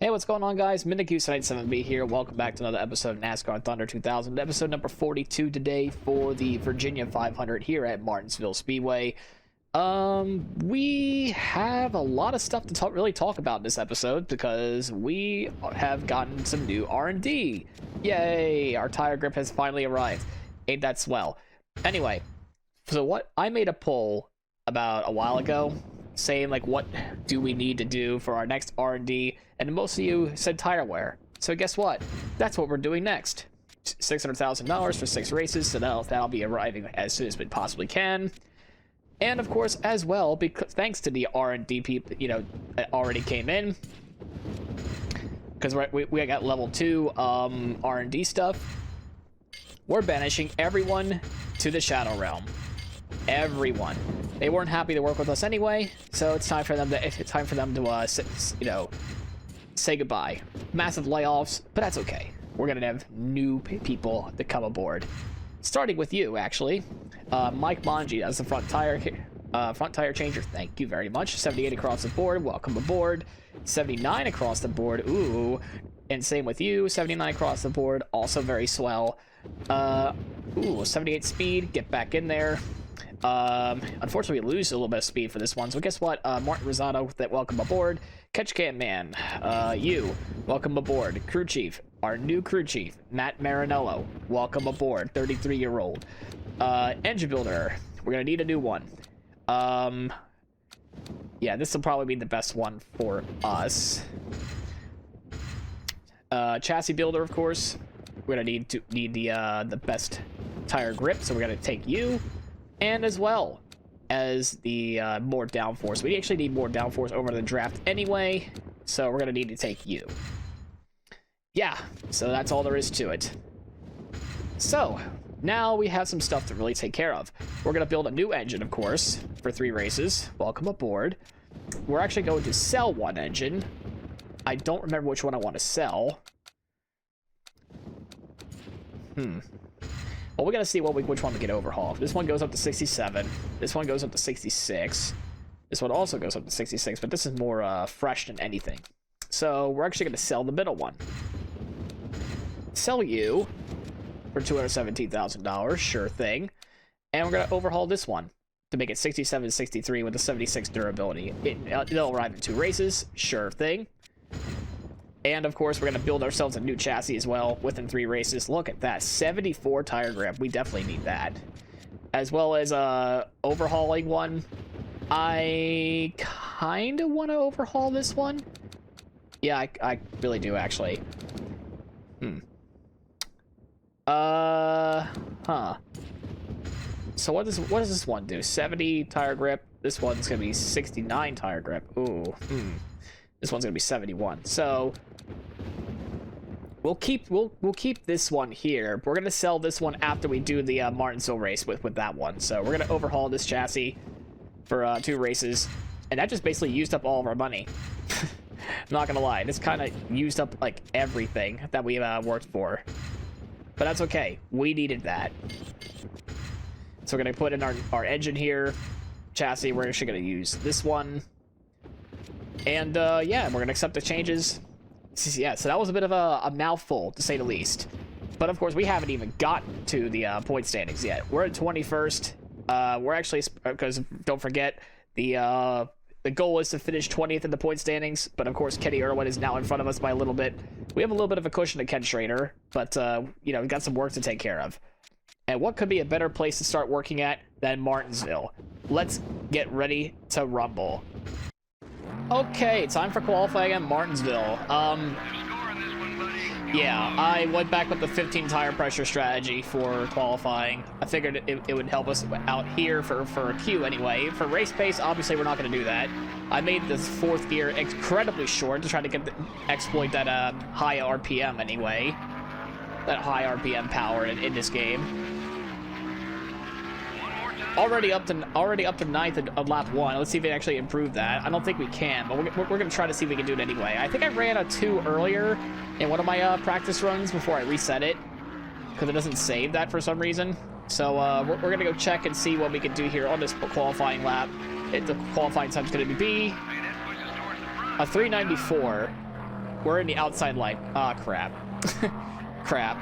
Hey, what's going on, guys? MidnickQ97B here. Welcome back to another episode of NASCAR Thunder 2000, episode number 42 today for the Virginia 500 here at Martinsville Speedway. We have a lot of stuff to really talk about in this episode because we have gotten some new R&D. Yay! Our tire grip has finally arrived. Ain't that swell? Anyway, so I made a poll about a while ago saying, like, what do we need to do for our next R&D, and most of you said tire wear. So guess what? That's what we're doing next. $600,000 for 6 races, so that'll be arriving as soon as we possibly can. And of course, as well, because thanks to the R&D people, that already came in, because we got level 2 R&D stuff, we're banishing everyone to the Shadow Realm. Everyone. They weren't happy to work with us anyway, so it's time for them to say goodbye. Massive layoffs, but that's okay. We're gonna have new people to come aboard, starting with you, actually. Mike Mongi as the front tire changer. Thank you very much. 78 across the board. Welcome aboard. 79 across the board. Ooh, and same with you. 79 across the board. Also very swell. 78 speed. Get back in there. Unfortunately, we lose a little bit of speed for this one, so guess what? Martin Rosado, welcome aboard. Catch Can Man, you, welcome aboard. Crew Chief, our new crew chief, Matt Marinello, welcome aboard, 33-year-old. Engine Builder, we're gonna need a new one. Yeah, this will probably be the best one for us. Chassis Builder, of course, we're gonna need the best tire grip, so we're gonna take you. And as well as the more downforce. We actually need more downforce over the draft anyway, so we're going to need to take you. Yeah, so that's all there is to it. So, now we have some stuff to really take care of. We're going to build a new engine, of course, for 3 races. Welcome aboard. We're actually going to sell one engine. I don't remember which one I want to sell. Well, we gotta see which one we get overhauled. This one goes up to 67. This one goes up to 66. This one also goes up to 66, but this is more fresh than anything. So we're actually gonna sell the middle one. Sell you for $217,000, sure thing. And we're gonna overhaul this one to make it 67, 63 with a 76 durability. It'll arrive in 2 races, sure thing. And, of course, we're going to build ourselves a new chassis as well within 3 races. Look at that. 74 tire grip. We definitely need that. As well as overhauling one. I kind of want to overhaul this one. Yeah, I really do, actually. So what does this one do? 70 tire grip. This one's going to be 69 tire grip. Ooh. This one's going to be 71. So we'll keep this one here. We're going to sell this one after we do the Martinsville race with that one. So we're going to overhaul this chassis for 2 races. And that just basically used up all of our money. I'm not going to lie. This kind of used up, like, everything that we worked for. But that's okay. We needed that. So we're going to put in our engine here. Chassis, we're actually going to use this one. And, yeah, we're going to accept the changes. Yeah, so that was a bit of a mouthful, to say the least. But, of course, we haven't even gotten to the point standings yet. We're at 21st. We're actually, because don't forget, the goal is to finish 20th in the point standings. But, of course, Kenny Irwin is now in front of us by a little bit. We have a little bit of a cushion to Ken Schrader. But, we've got some work to take care of. And what could be a better place to start working at than Martinsville? Let's get ready to rumble. Okay, time for qualifying at Martinsville. Yeah, I went back with the 15 tire pressure strategy for qualifying. I figured it would help us out here for a Q anyway. For race pace, obviously we're not going to do that. I made this 4th gear incredibly short to try to exploit that high RPM anyway. That high RPM power in this game. Already up to 9th on lap 1. Let's see if we actually improve that. I don't think we can, but we're going to try to see if we can do it anyway. I think I ran a 2 earlier in one of my practice runs before I reset it, because it doesn't save that for some reason. So we're going to go check and see what we can do here on this qualifying lap. The qualifying time's going to be a 3:94. We're in the outside line. Ah, crap. Crap.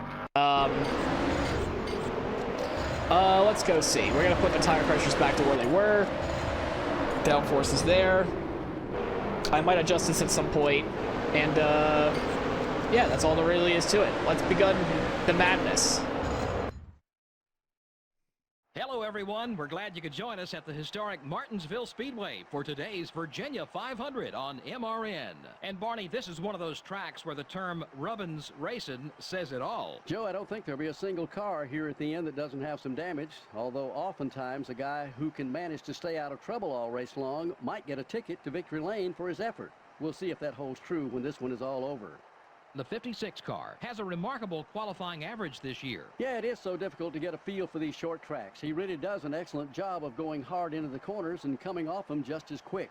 Let's go see. We're gonna put the tire pressures back to where they were. Downforce is there. I might adjust this at some point. And, yeah, that's all there really is to it. Let's begin the madness. Hello, everyone. We're glad you could join us at the historic Martinsville Speedway for today's Virginia 500 on MRN. And, Barney, this is one of those tracks where the term Rubbins Racing says it all. Joe, I don't think there'll be a single car here at the end that doesn't have some damage, although oftentimes a guy who can manage to stay out of trouble all race long might get a ticket to victory lane for his effort. We'll see if that holds true when this one is all over. The 56 car has a remarkable qualifying average this year. Yeah, it is so difficult to get a feel for these short tracks. He really does an excellent job of going hard into the corners and coming off them just as quick.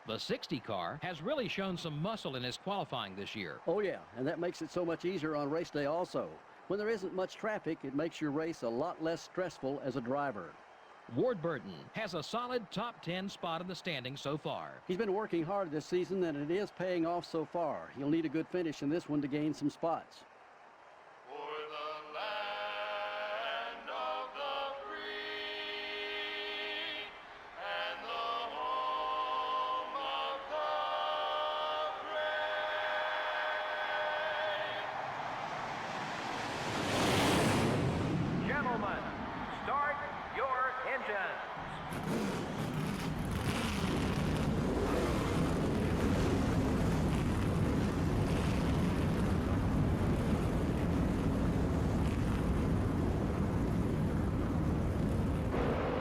The 60 car has really shown some muscle in his qualifying this year. Oh, yeah, and that makes it so much easier on race day also. When there isn't much traffic, it makes your race a lot less stressful as a driver. Ward Burton has a solid top 10 spot in the standings so far. He's been working hard this season, and it is paying off so far. He'll need a good finish in this one to gain some spots. For the land of the free and the home of the brave. Gentlemen, start your engines.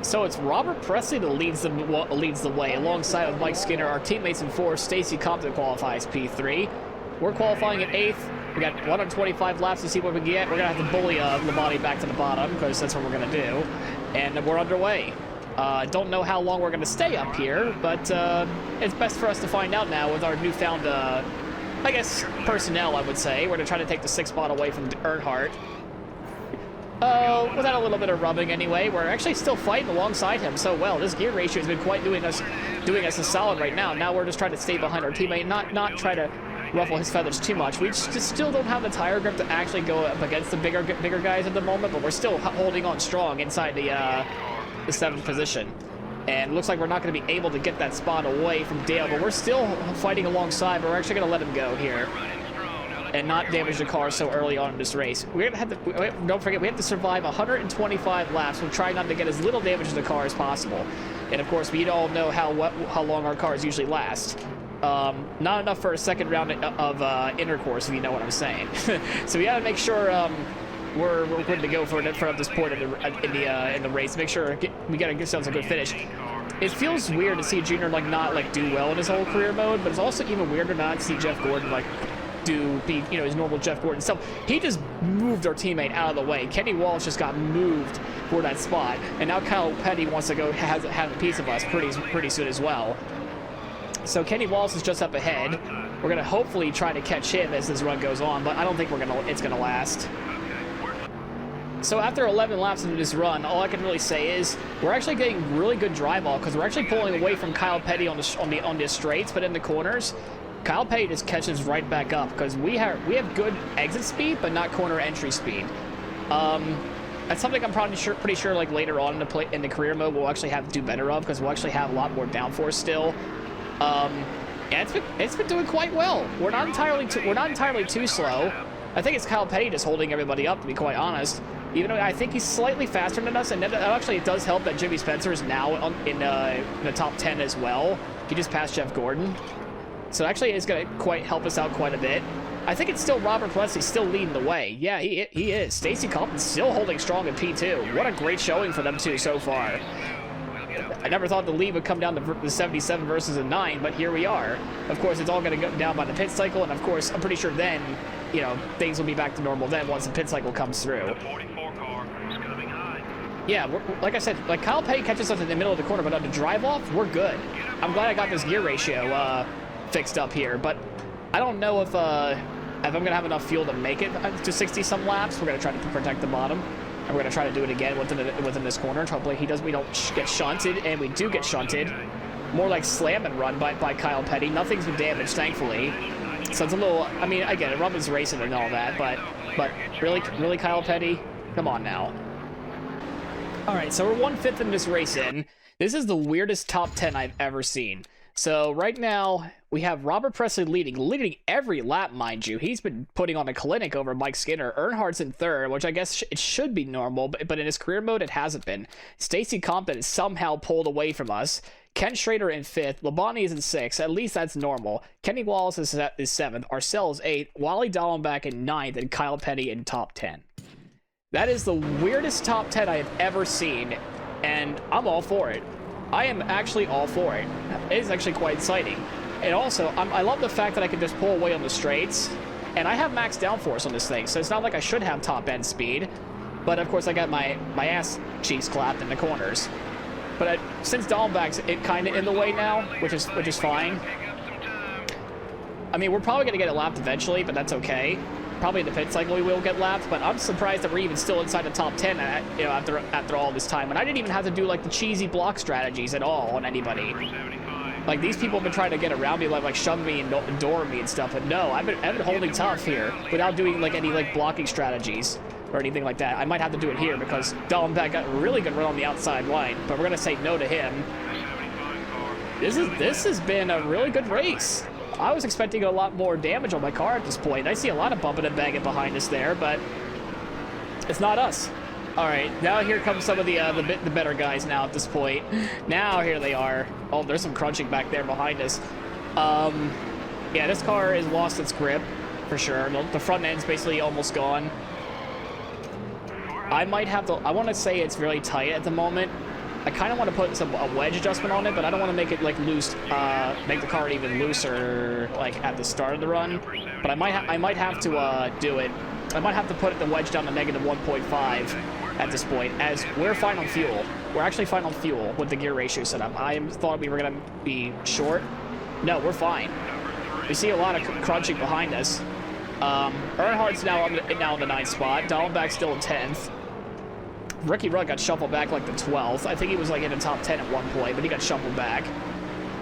So it's Robert Presley that leads the way, alongside of Mike Skinner. Our teammates in 4th, Stacy Compton qualifies P3. We're qualifying at 8th. We got 125 laps to see what we get. We're going to have to bully Labonte back to the bottom, because that's what we're going to do. And we're underway. Don't know how long we're going to stay up here, but it's best for us to find out now with our newfound, I guess, personnel, I would say. We're going to try to take the 6th spot away from Earnhardt. Without a little bit of rubbing anyway. We're actually still fighting alongside him so well. This gear ratio has been quite doing us a solid right now. Now we're just trying to stay behind our teammate, not try to ruffle his feathers too much. We just still don't have the tire grip to actually go up against the bigger guys at the moment, but we're still holding on strong inside the 7th position. And it looks like we're not going to be able to get that spot away from Dale, but we're still fighting alongside, but we're actually going to let him go here and not damage the car so early on in this race. We're gonna have to, don't forget, we have to survive 125 laps. We'll try not to get as little damage to the car as possible. And of course, we all know how long our cars usually last. Not enough for a second round of intercourse, if you know what I'm saying. So we gotta make sure we're good to go for this point in the race. Make sure we gotta give ourselves a good finish. It feels weird to see Junior not do well in his whole career mode, but it's also even weirder not to see Jeff Gordon be his normal Jeff Gordon stuff. He just moved our teammate out of the way. Kenny Walsh just got moved for that spot, and now Kyle Petty wants to go have a piece of us pretty soon as well. So Kenny Walsh is just up ahead. We're gonna hopefully try to catch him as this run goes on, but I don't think it's gonna last. So after 11 laps into this run, all I can really say is we're actually getting really good drive off because we're actually pulling away from Kyle Petty on the straights, but in the corners, Kyle Petty just catches right back up because we have good exit speed, but not corner entry speed. That's something I'm pretty sure later on in the career mode we'll actually have to do better of because we'll actually have a lot more downforce still. And it's been doing quite well. We're not entirely too slow. I think it's Kyle Petty just holding everybody up, to be quite honest. Even though I think he's slightly faster than us, and actually it does help that Jimmy Spencer is now in the top 10 as well. He just passed Jeff Gordon. So actually it's going to help us out quite a bit. I think it's still Robert Presley still leading the way. Yeah, he is. Stacy Compton's still holding strong in P2. What a great showing for them two so far. I never thought the lead would come down to the 77 versus a 9, but here we are. Of course, it's all going to go down by the pit cycle, and of course, I'm pretty sure then, things will be back to normal then once the pit cycle comes through. Yeah, like I said, Kyle Petty catches us in the middle of the corner, but on the drive-off, we're good. I'm glad I got this gear ratio fixed up here, but I don't know if I'm going to have enough fuel to make it to 60-some laps. We're going to try to protect the bottom, and we're going to try to do it again within this corner. Hopefully we don't get shunted, and we do get shunted. More like slam and run by Kyle Petty. Nothing's been damaged, thankfully. So it's a little, I mean, I get it, Rubens racing and all that, but really, Kyle Petty? Come on now. All right, so we're 1/5 in this race in. This is the weirdest top 10 I've ever seen. So right now, we have Robert Presley leading every lap, mind you. He's been putting on a clinic over Mike Skinner. Earnhardt's in third, which I guess it should be normal, but in his career mode, it hasn't been. Stacy Compton is somehow pulled away from us. Ken Schrader in 5th. Labonte is in 6th. At least that's normal. Kenny Wallace is 7th. Arcel is 8th. Wally Dallenbach in 9th. And Kyle Petty in top 10. That is the weirdest top 10 I have ever seen. And I'm all for it. I am actually all for it. It is actually quite exciting. And also, I love the fact that I can just pull away on the straights. And I have max downforce on this thing. So it's not like I should have top end speed. But of course, I got my ass cheeks clapped in the corners. But since Dallenbach's kind of in the way now, which is fine. I mean, we're probably going to get it lapped eventually, but that's okay. Probably in the pit cycle we will get lapped, but I'm surprised that we're even still inside the top 10 after all this time. And I didn't even have to do like the cheesy block strategies at all on anybody. Like these people have been trying to get around me, like shove me and door me and stuff, but no, I've been holding tough here without doing like any like blocking strategies or anything like that. I might have to do it here because Dallenbach got a really good run on the outside line, but we're gonna say no to him. This has been a really good race. I was expecting a lot more damage on my car at this point. I see a lot of bumping and banging behind us there, but it's not us. All right, now here comes some of the better guys now at this point. Now here they are. Oh, there's some crunching back there behind us. Yeah, this car has lost its grip for sure. The front end's basically almost gone. I might have to, I want to say it's really tight at the moment. I kind of want to put a wedge adjustment on it, but I don't want to make it like loose, make the car even looser like at the start of the run. But I might have to do it. I might have to put the wedge down to -1.5 at this point, as we're fine on fuel. We're actually fine on fuel with the gear ratio set up. I thought we were going to be short. No, we're fine. We see a lot of crunching behind us. Earnhardt's now in the 9th spot. Dallenbach's still in 10th. Ricky Rudd got shuffled back like the 12th. I think he was like in the top 10 at one point, but he got shuffled back.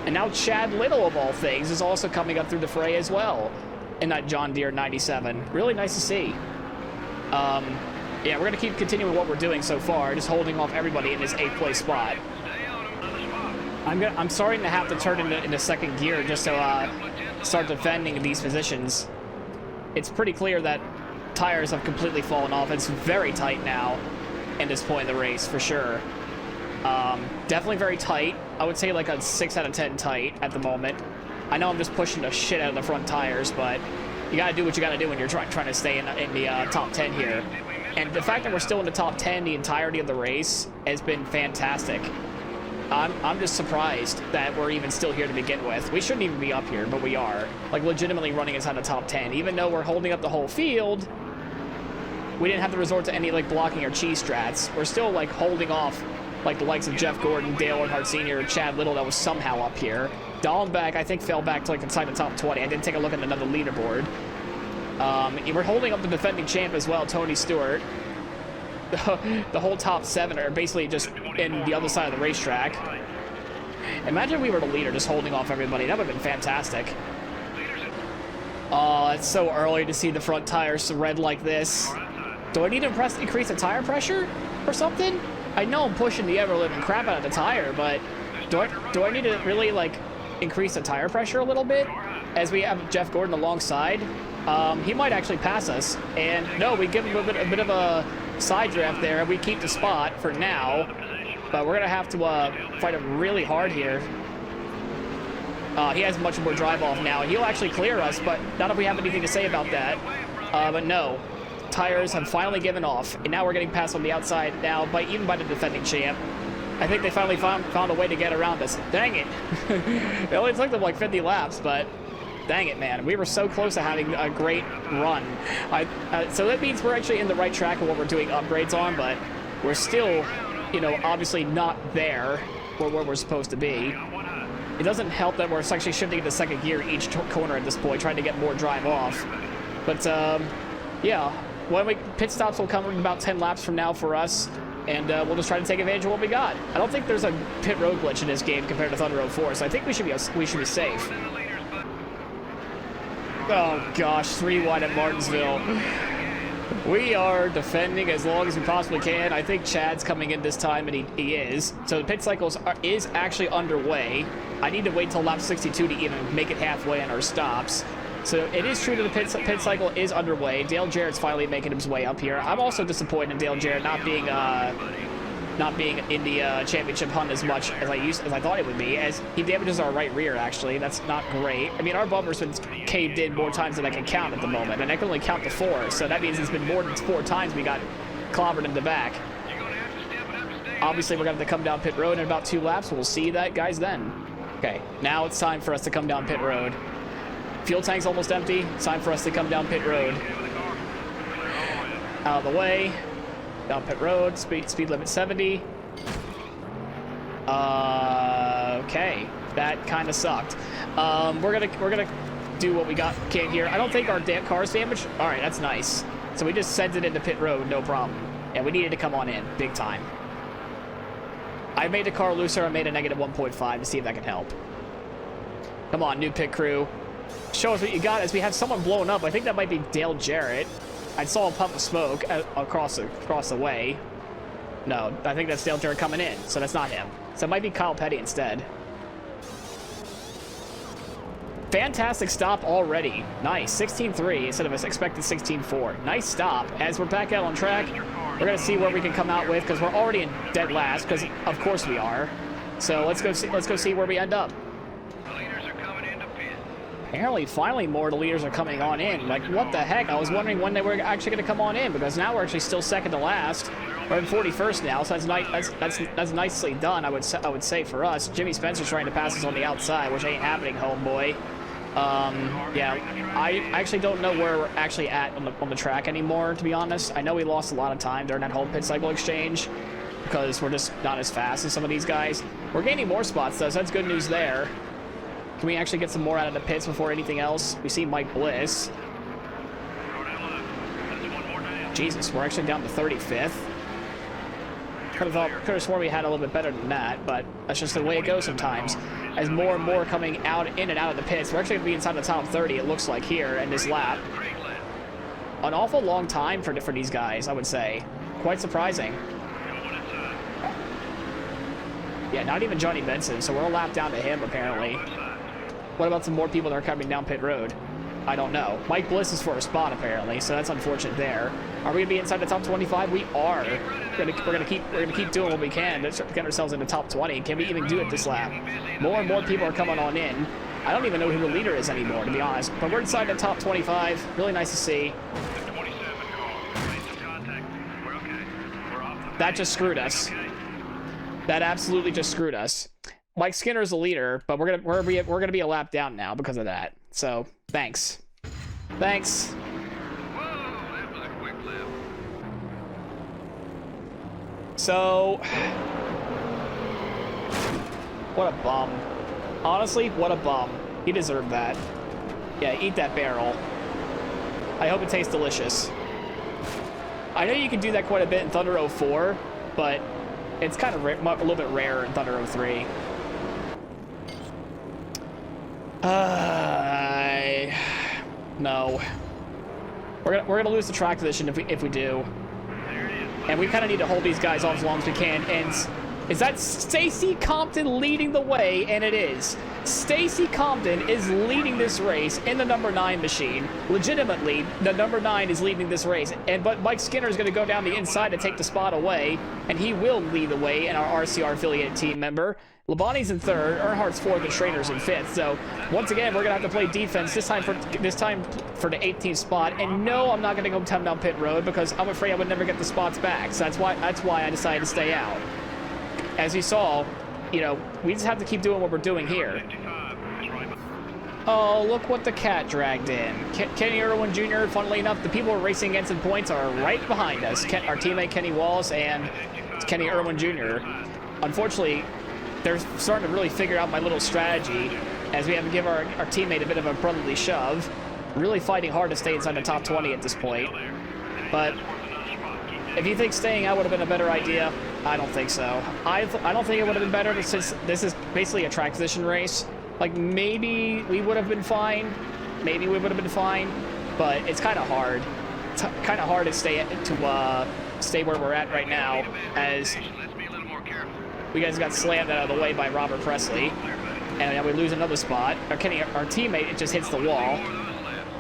And now Chad Little, of all things, is also coming up through the fray as well in that John Deere 97. Really nice to see. Yeah, we're going to keep continuing what we're doing so far, just holding off everybody in this 8th place spot. I'm starting to have to turn into second gear just to start defending these positions. It's pretty clear that tires have completely fallen off. It's very tight now in this point in the race, for sure. Definitely very tight. I would say like a 6 out of 10 tight at the moment. I know I'm just pushing the shit out of the front tires, but you got to do what you got to do when you're trying to stay in the top 10 here. And the fact that we're still in the top 10 the entirety of the race has been fantastic. I'm just surprised that we're even still here to begin with. We shouldn't even be up here, but we are. Like, legitimately running inside the top 10. Even though we're holding up the whole field, we didn't have to resort to any, like, blocking or cheese strats. We're still, like, holding off, like, the likes of Jeff Gordon, Dale Earnhardt Sr., Chad Little that was somehow up here. Dallenbach, I think, fell back to, like, inside the top 20. I didn't take a look at another leaderboard. We're holding up the defending champ as well, Tony Stewart. The whole top 7 are basically just in the other side of the racetrack. Imagine if we were the leader just holding off everybody. That would have been fantastic. Oh, it's so early to see the front tires red like this. Do I need to increase the tire pressure or something? I know I'm pushing the ever-living crap out of the tire, but do I need to really, like, increase the tire pressure a little bit as we have Jeff Gordon alongside? He might actually pass us. And no, we give him a bit of a side draft there, and we keep the spot for now, but we're gonna have to fight him really hard here. He has much more drive off now, and he'll actually clear us, but not if we have anything to say about that. But no, tires have finally given off, and now we're getting passed on the outside now, even by the defending champ. I think they finally found a way to get around us. Dang it. It only took them like 50 laps, but dang it, man. We were so close to having a great run. So that means we're actually in the right track of what we're doing upgrades on, but we're still, you know, obviously not there where we're supposed to be. It doesn't help that we're actually shifting into second gear each corner at this point, trying to get more drive off. But, yeah, pit stops will come in about 10 laps from now for us, and we'll just try to take advantage of what we got. I don't think there's a pit road glitch in this game compared to Thunder Road 4, so I think we should be safe. Oh gosh, 3 wide at Martinsville. We are defending as long as we possibly can. I think Chad's coming in this time, and he is. So the pit cycle is actually underway. I need to wait till lap 62 to even make it halfway on our stops. So it is true that the pit cycle is underway. Dale Jarrett's finally making his way up here. I'm also disappointed in Dale Jarrett not being in the championship hunt as much as I thought it would be, as he damages our right rear. Actually, that's not great. I mean, our bumper's been caved in more times than I can count at the moment, and I can only count to 4. So that means it's been more than 4 times we got clobbered in the back. Obviously, we're gonna have to come down pit road in about 2 laps. We'll see that, guys, then. Okay, now it's time for us to come down pit road. Fuel tank's almost empty. It's time for us to come down pit road. Out of the way. Down pit road. Speed limit 70. Okay, that kind of sucked. We're gonna do what we can here. I don't think our car's damaged. All right, that's nice. So we just sent it into pit road, no problem. And we needed to come on in, big time. I made the car looser. I made a negative 1.5 to see if that can help. Come on, new pit crew. Show us what you got, as we have someone blowing up. I think that might be Dale Jarrett. I saw a puff of smoke across the way. No, I think that's Dale Jarrett coming in, so that's not him. So it might be Kyle Petty instead. Fantastic stop already. Nice, 16.3 instead of an expected 16.4. Nice stop. As we're back out on track, we're gonna see where we can come out with, because we're already in dead last, because of course we are. So let's go see where we end up. Apparently, finally, more of the leaders are coming on in. Like, what the heck? I was wondering when they were actually going to come on in, because now we're actually still second to last. We're in 41st now, so that's nicely done. I would say for us. Jimmy Spencer's trying to pass us on the outside, which ain't happening, homeboy. Yeah, I actually don't know where we're actually at on the track anymore, to be honest. I know we lost a lot of time during that whole pit cycle exchange, because we're just not as fast as some of these guys. We're gaining more spots though, so that's good news there. Can we actually get some more out of the pits before anything else? We see Mike Bliss. Jesus, we're actually down to 35th. Could have sworn we had a little bit better than that, but that's just the way it goes sometimes. As more and more coming in and out of the pits, we're actually going to be inside the top 30, it looks like, here in this lap. An awful long time for these guys, I would say. Quite surprising. Yeah, not even Johnny Benson, so we're a lap down to him, apparently. What about some more people that are coming down pit road? I don't know. Mike Bliss is for a spot, apparently, so that's unfortunate there. Are we gonna be inside the top 25? We are. We're gonna keep doing what we can to get ourselves in the top 20. Can we even do it this lap? More and more people are coming on in. I don't even know who the leader is anymore, to be honest. But we're inside the top 25. Really nice to see. That just screwed us. That absolutely just screwed us. Mike Skinner's the leader, but we're gonna be a lap down now because of that. So thanks. Whoa, that was a quick lap. So what a bum. Honestly, what a bum. He deserved that. Yeah, eat that barrel. I hope it tastes delicious. I know you can do that quite a bit in Thunder 04, but it's kind of a little bit rare in Thunder 03. No. We're gonna lose the track position if we do. And we kind of need to hold these guys off as long as we can. And is that Stacy Compton leading the way? And it is. Stacy Compton is leading this race in the number 9 machine. Legitimately, the number 9 is leading this race. But Mike Skinner is going to go down the inside to take the spot away, and he will lead the way in our RCR affiliated team member. Labonte's in 3rd, Earnhardt's 4th, and Schrader's in 5th. So once again, we're going to have to play defense this time for the 18th spot. And no, I'm not going to go down pit road because I'm afraid I would never get the spots back. So that's why I decided to stay out. As you saw, you know, we just have to keep doing what we're doing here. Oh, look what the cat dragged in. Kenny Irwin Jr., funnily enough, the people we're racing against in points are right behind us. Our teammate Kenny Wallace and Kenny Irwin Jr. Unfortunately, they're starting to really figure out my little strategy as we have to give our teammate a bit of a brotherly shove. Really fighting hard to stay inside the top 20 at this point. But if you think staying out would have been a better idea, I don't think so. I don't think it would have been better since this is basically a track position race. Like, maybe we would have been fine maybe we would have been fine, but it's kind of hard. It's kind of hard to stay where we're at right now, as we guys got slammed out of the way by Robert Presley, and now we lose another spot. Our teammate, it just hits the wall.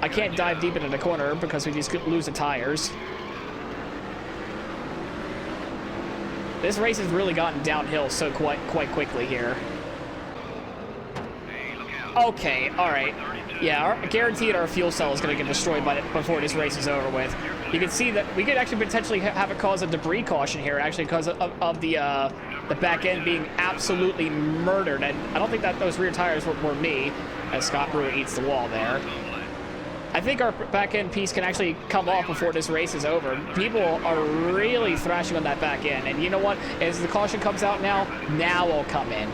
I can't dive deep into the corner because we just lose the tires. This race has really gotten downhill so quite quickly here. Okay, all right. Yeah, guaranteed our fuel cell is going to get destroyed before this race is over with. You can see that we could actually potentially have it cause a debris caution here, actually, because of the back end being absolutely murdered. And I don't think that those rear tires were me, as Scott Brewer eats the wall there. I think our back end piece can actually come off before this race is over. People are really thrashing on that back end. And you know what? As the caution comes out now it'll come in.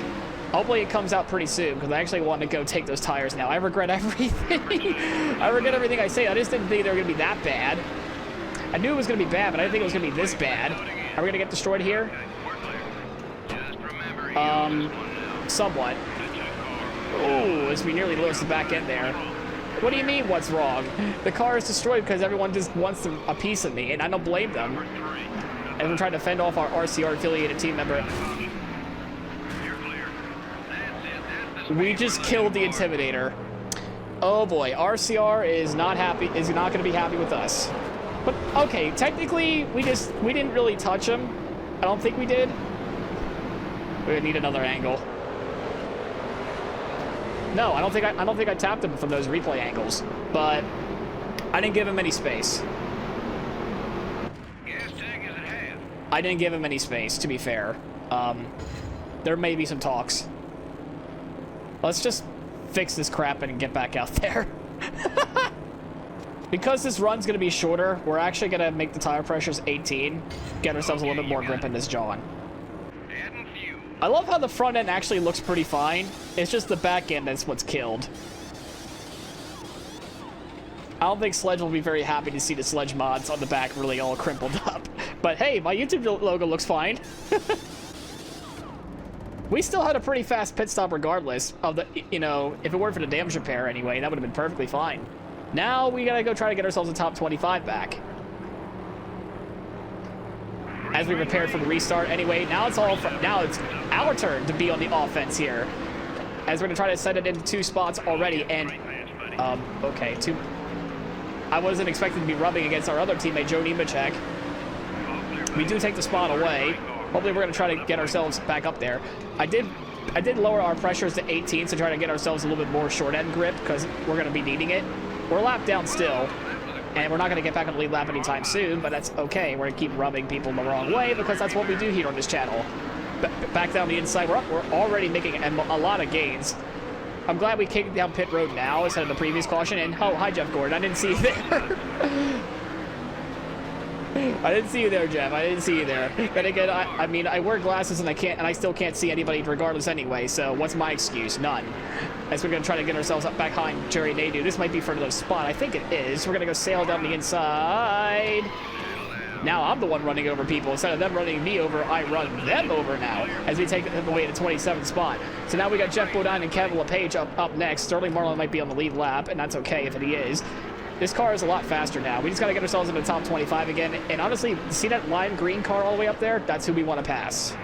Hopefully it comes out pretty soon, because I actually want to go take those tires now. I regret everything. I regret everything I say. I just didn't think they were going to be that bad. I knew it was going to be bad, but I didn't think it was going to be this bad. Are we going to get destroyed here? Somewhat. Oh, as we nearly lost the back end there. What do you mean, what's wrong? The car is destroyed because everyone just wants a piece of me, and I don't blame them. And we're trying to fend off our RCR-affiliated team member. We just killed the Intimidator. Oh boy, RCR is not happy. Is not going to be happy with us. But okay, technically we didn't really touch him. I don't think we did. We're gonna need another angle. No, I don't think I tapped him from those replay angles, but I didn't give him any space. I didn't give him any space, to be fair. There may be some talks. Let's just fix this crap and get back out there. Because this run's going to be shorter, we're actually going to make the tire pressures 18, get ourselves a little bit more grip in this John. I love how the front end actually looks pretty fine. It's just the back end that's what's killed. I don't think Sledge will be very happy to see the Sledge mods on the back really all crumpled up. But hey, my YouTube logo looks fine. We still had a pretty fast pit stop regardless of the, you know, if it weren't for the damage repair anyway, that would have been perfectly fine. Now we gotta go try to get ourselves a top 25 back. As we prepared for the restart anyway, now it's our turn to be on the offense here. As we're gonna try to set it into 2 spots already, and okay, I wasn't expecting to be rubbing against our other teammate, Joe Nemechek. We do take the spot away. Hopefully we're going to try to get ourselves back up there. I did lower our pressures to 18 to try to get ourselves a little bit more short end grip, because we're going to be needing it. We're a lap down still, and we're not going to get back on the lead lap anytime soon, but that's okay. We're going to keep rubbing people the wrong way, because that's what we do here on this channel. Back down the inside, we're already making a lot of gains. I'm glad we kicked down pit road now instead of the previous caution. And oh, hi Jeff Gordon, I didn't see you there. I didn't see you there, Jeff. I didn't see you there. But again, I mean, I wear glasses and I still can't see anybody regardless anyway. So what's my excuse? None. As we're gonna try to get ourselves up back behind Jerry Nadu. This might be for another spot. I think it is. We're gonna go sail down the inside. Now I'm the one running over people. Instead of them running me over, I run them over now as we take them away to 27th spot. So now we got Jeff Bodine and Kevin LePage up next. Sterling Marlin might be on the lead lap, and that's okay if he is. This car is a lot faster now. We just got to get ourselves in the top 25 again. And honestly, see that lime green car all the way up there? That's who we want to pass.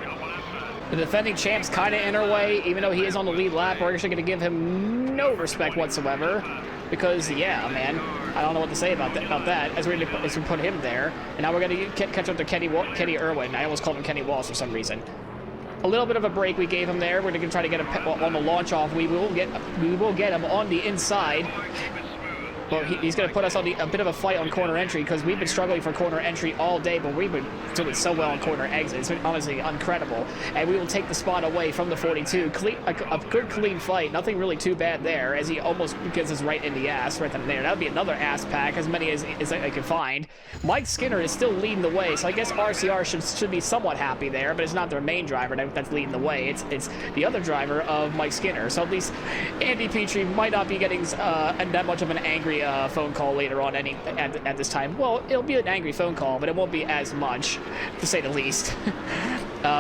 The defending champ's kind of in our way. Even though he is on the lead lap, we're actually going to give him no respect whatsoever. Because, yeah, man, I don't know what to say about that. As we put him there. And now we're going to catch up to Kenny Irwin. I almost called him Kenny Walsh for some reason. A little bit of a break we gave him there. We're going to try to get him on the launch off. We will get him on the inside. Well, he's going to put us on a bit of a fight on corner entry, because we've been struggling for corner entry all day, but we've been doing so well on corner exit. It's been honestly incredible. And we will take the spot away from the 42. A good, clean fight. Nothing really too bad there, as he almost gets us right in the ass right then and there. That would be another ass pack, as many as I can find. Mike Skinner is still leading the way, so I guess RCR should be somewhat happy there, but it's not their main driver that's leading the way. It's the other driver of Mike Skinner. So at least Andy Petrie might not be getting that much of an angry phone call later on at this time. Well, it'll be an angry phone call, but it won't be as much, to say the least.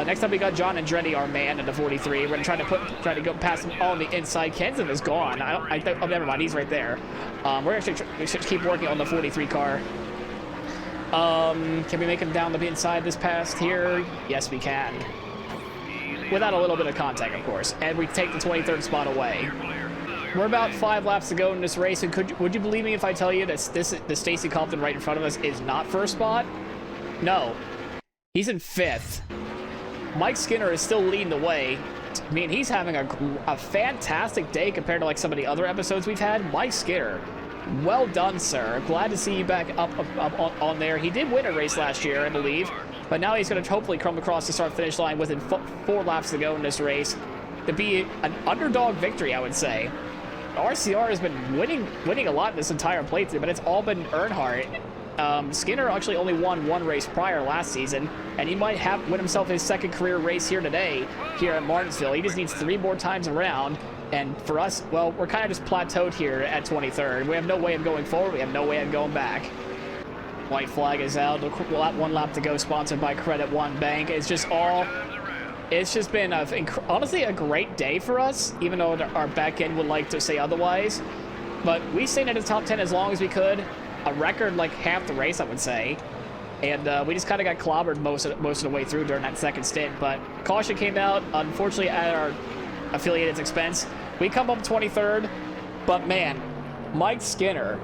Next up, we got John Andretti, our man, in the 43. We're gonna try to go past him on the inside. Kenseth is gone. Oh, never mind. He's right there. We should keep working on the 43 car. Can we make him down the inside this past here? Yes, we can. Without a little bit of contact, of course. And we take the 23rd spot away. We're about 5 laps to go in this race, and would you believe me if I tell you that the Stacey Compton right in front of us is not first spot? No. He's in 5th. Mike Skinner is still leading the way. I mean, he's having a fantastic day compared to like some of the other episodes we've had. Mike Skinner, well done, sir. Glad to see you back up on there. He did win a race last year, I believe, but now he's going to hopefully come across the start-finish line within 4 laps to go in this race to be an underdog victory, I would say. RCR has been winning a lot in this entire playthrough, but it's all been Earnhardt. Skinner actually only won 1 race prior last season, and he might win himself his 2nd career race here today, here at Martinsville. He just needs 3 more times around, and for us, well, we're kind of just plateaued here at 23rd. We have no way of going forward. We have no way of going back. White flag is out. 1 lap to go, sponsored by Credit One Bank. It's just been honestly a great day for us, even though our back end would like to say otherwise. But we stayed in the top 10 as long as we could. A record like half the race, I would say. And we just kind of got clobbered most of the way through during that 2nd stint. But caution came out, unfortunately, at our affiliated's expense. We come up 23rd, but man, Mike Skinner,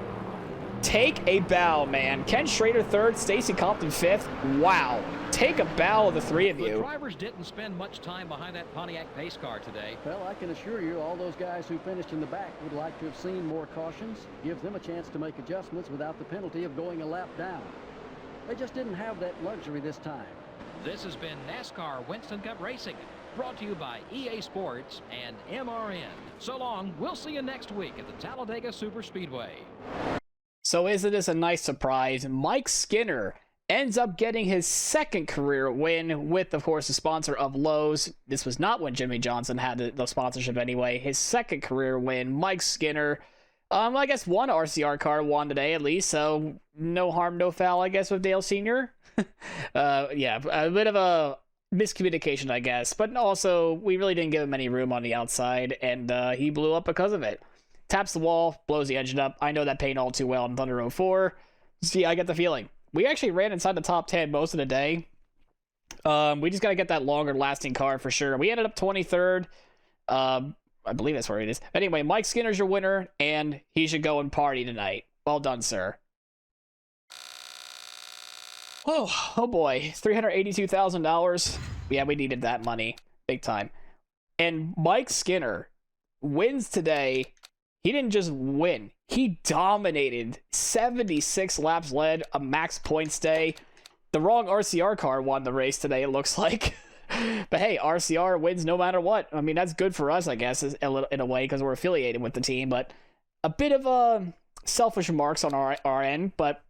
take a bow, man. Ken Schrader 3rd, Stacey Compton 5th. Wow. Take a bow of the 3 of you. The drivers didn't spend much time behind that Pontiac pace car today. Well, I can assure you all those guys who finished in the back would like to have seen more cautions. Gives them a chance to make adjustments without the penalty of going a lap down. They just didn't have that luxury this time. This has been NASCAR Winston Cup Racing, brought to you by EA Sports and MRN. So long. We'll see you next week at the Talladega Superspeedway. So isn't this a nice surprise? Mike Skinner ends up getting his 2nd career win with, of course, the sponsor of Lowe's. This was not when Jimmy Johnson had the sponsorship anyway. His 2nd career win, Mike Skinner. I guess 1 RCR car won today at least, so no harm, no foul, I guess, with Dale Sr. Yeah, a bit of a miscommunication, I guess, but also we really didn't give him any room on the outside, and he blew up because of it. Taps the wall, blows the engine up. I know that pain all too well in Thunder 04. See, I get the feeling. We actually ran inside the top 10 most of the day. We just got to get that longer lasting car for sure. We ended up 23rd. I believe that's where it is. Anyway, Mike Skinner's your winner, and he should go and party tonight. Well done, sir. Oh boy. $382,000. Yeah, we needed that money. Big time. And Mike Skinner wins today. He didn't just win. He dominated. 76 laps led, a max points day. The wrong RCR car won the race today, it looks like. But hey, RCR wins no matter what. I mean, that's good for us, I guess, in a way, because we're affiliated with the team. But a bit of selfish remarks on our end. But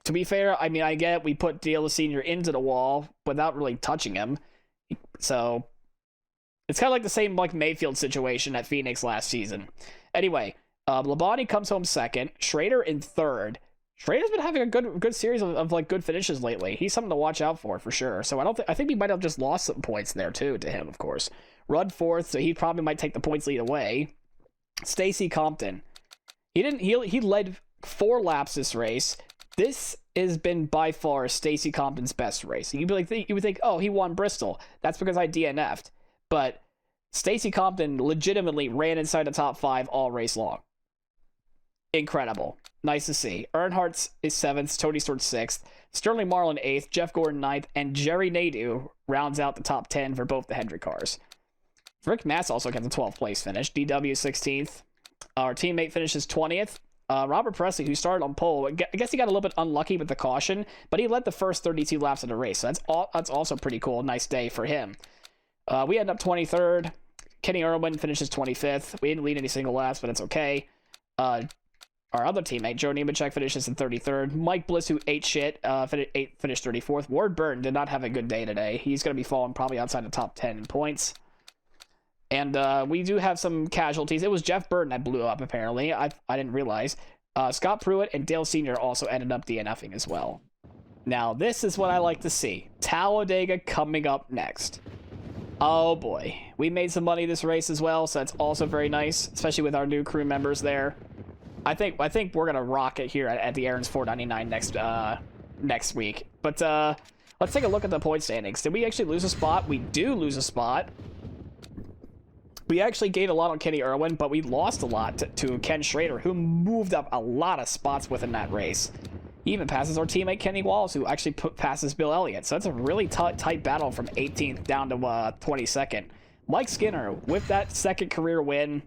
to be fair, I mean, I get we put Dale Sr. into the wall without really touching him. So it's kind of like the same like Mayfield situation at Phoenix last season. Anyway, Labonte comes home 2nd. Schrader in 3rd. Schrader's been having a good series of like good finishes lately. He's something to watch out for sure. So I think we might have just lost some points there too to him, of course. Rudd 4th, so he probably might take the points lead away. Stacey Compton. He led 4 laps this race. This has been by far Stacey Compton's best race. You would think, oh, he won Bristol. That's because I DNF'd. But Stacey Compton legitimately ran inside the top 5 all race long. Incredible. Nice to see. Earnhardt is 7th, Tony Stewart 6th, Sterling Marlin 8th, Jeff Gordon 9th, and Jerry Nadeau rounds out the top 10 for both the Hendrick cars. Rick Mass also gets a 12th place finish. DW 16th. Our teammate finishes 20th. Robert Presley, who started on pole, I guess he got a little bit unlucky with the caution, but he led the first 32 laps of the race, so that's also pretty cool. Nice day for him. We end up 23rd. Kenny Irwin finishes 25th. We didn't lead any single laps, but it's okay. Our other teammate, Joe Nemechek, finishes in 33rd. Mike Bliss, who ate shit, finished 34th. Ward Burton did not have a good day today. He's going to be falling probably outside the top 10 in points. And we do have some casualties. It was Jeff Burton that blew up, apparently. I didn't realize. Scott Pruitt and Dale Sr. also ended up DNFing as well. Now, this is what I like to see. Talladega coming up next. Oh boy. We made some money this race as well, so that's also very nice, especially with our new crew members there. I think we're gonna rock it here at the Aaron's 499 next week. But let's take a look at the point standings. Did we actually lose a spot? We do lose a spot. We actually gained a lot on Kenny Irwin, but we lost a lot to Ken Schrader, who moved up a lot of spots within that race. He even passes our teammate Kenny Walls, who actually passes Bill Elliott. So that's a really tight battle from 18th down to 22nd. Mike Skinner, with that second career win,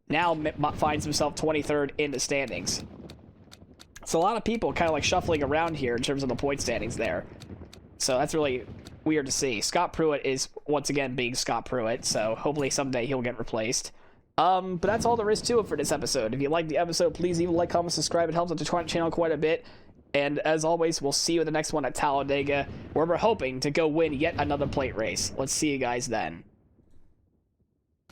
now finds himself 23rd in the standings. So a lot of people kind of like shuffling around here in terms of the point standings there. So that's really weird to see. Scott Pruitt is once again being Scott Pruitt, so hopefully someday he'll get replaced. But that's all there is to it for this episode. If you liked the episode, please leave a like, comment, subscribe. It helps out the channel quite a bit. And as always, we'll see you in the next one at Talladega, where we're hoping to go win yet another plate race. Let's see you guys then.